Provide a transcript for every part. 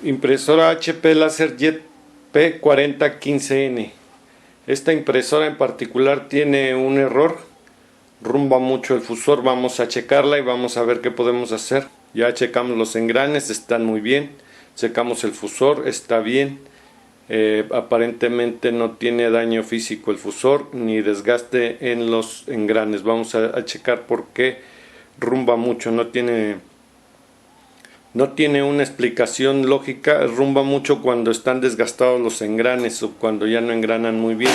Impresora HP LaserJet P4015N. Esta impresora en particular tiene un error, rumba mucho el fusor. Vamos a checarla y vamos a ver qué podemos hacer. Ya checamos los engranes, están muy bien. Checamos el fusor, está bien. Aparentemente no tiene daño físico el fusor ni desgaste en los engranes. Vamos a checar por qué rumba mucho. No tiene una explicación lógica. Rumba mucho cuando están desgastados los engranes o cuando ya no engranan muy bien.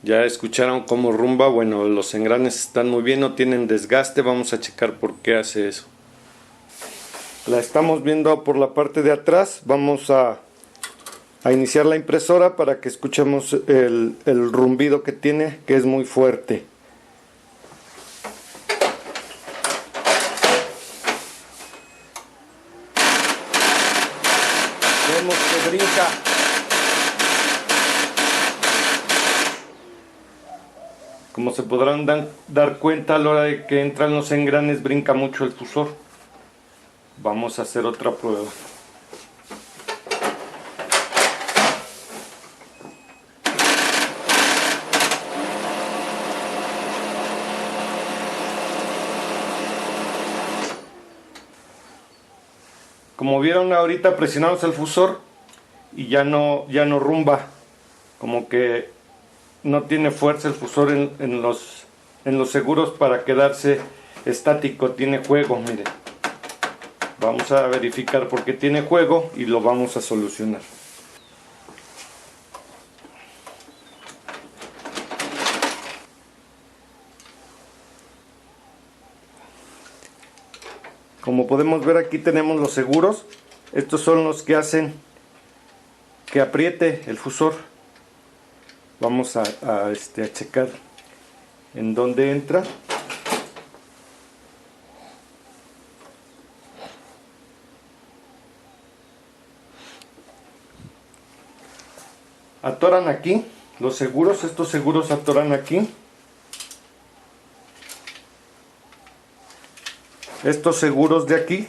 Ya escucharon cómo rumba. Bueno, los engranes están muy bien, no tienen desgaste. Vamos a checar por qué hace eso. La estamos viendo por la parte de atrás. Vamos a iniciar la impresora para que escuchemos el rumbido que tiene, que es muy fuerte. Vemos que brinca. Como se podrán dar cuenta, a la hora de que entran los engranes brinca mucho el fusor. Vamos a hacer otra prueba. Como vieron, ahorita presionamos el fusor y ya no rumba. Como que no tiene fuerza el fusor en los seguros para quedarse estático. Tiene juego, miren. Vamos a verificar por qué tiene juego y lo vamos a solucionar. Como podemos ver, aquí tenemos los seguros. Estos son los que hacen que apriete el fusor. Vamos a checar en dónde entra. Atoran aquí los seguros. Estos seguros atoran aquí. Estos seguros de aquí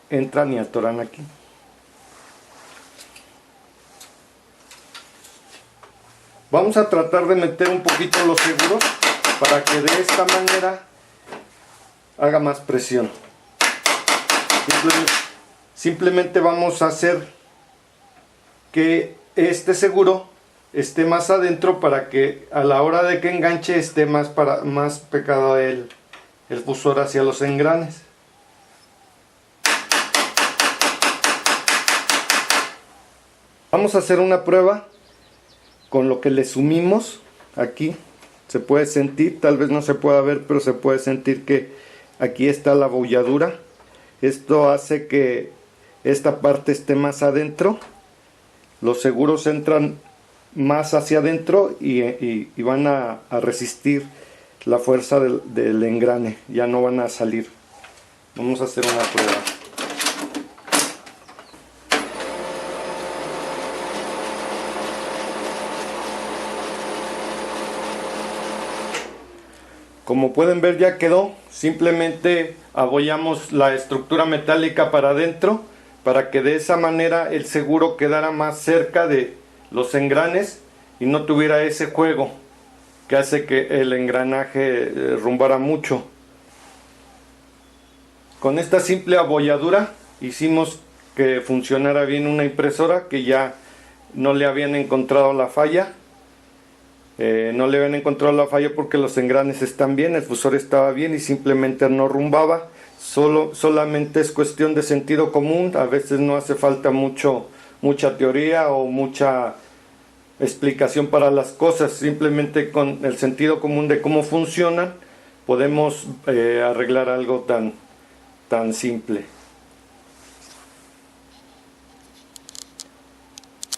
entran y atoran aquí. Vamos a tratar de meter un poquito los seguros para que de esta manera haga más presión. Simplemente vamos a hacer que este seguro esté más adentro para que a la hora de que enganche esté más pegado el fusor hacia los engranes. Vamos a hacer una prueba con lo que le sumimos. Aquí se puede sentir, tal vez no se pueda ver, pero se puede sentir que aquí está la abolladura. Esto hace que esta parte esté más adentro. Los seguros entran más hacia adentro y van a resistir la fuerza del engrane. Ya no van a salir. Vamos a hacer una prueba. Como pueden ver, ya quedó. Simplemente abollamos la estructura metálica para adentro para que de esa manera el seguro quedara más cerca de los engranes y no tuviera ese juego que hace que el engranaje rumbara mucho. Con esta simple abolladura hicimos que funcionara bien una impresora que ya no le habían encontrado la falla. No le habían encontrado la falla porque los engranes están bien, el fusor estaba bien y simplemente no rumbaba. Solamente es cuestión de sentido común. A veces no hace falta mucha teoría o mucha explicación para las cosas. Simplemente con el sentido común de cómo funcionan podemos arreglar algo tan simple.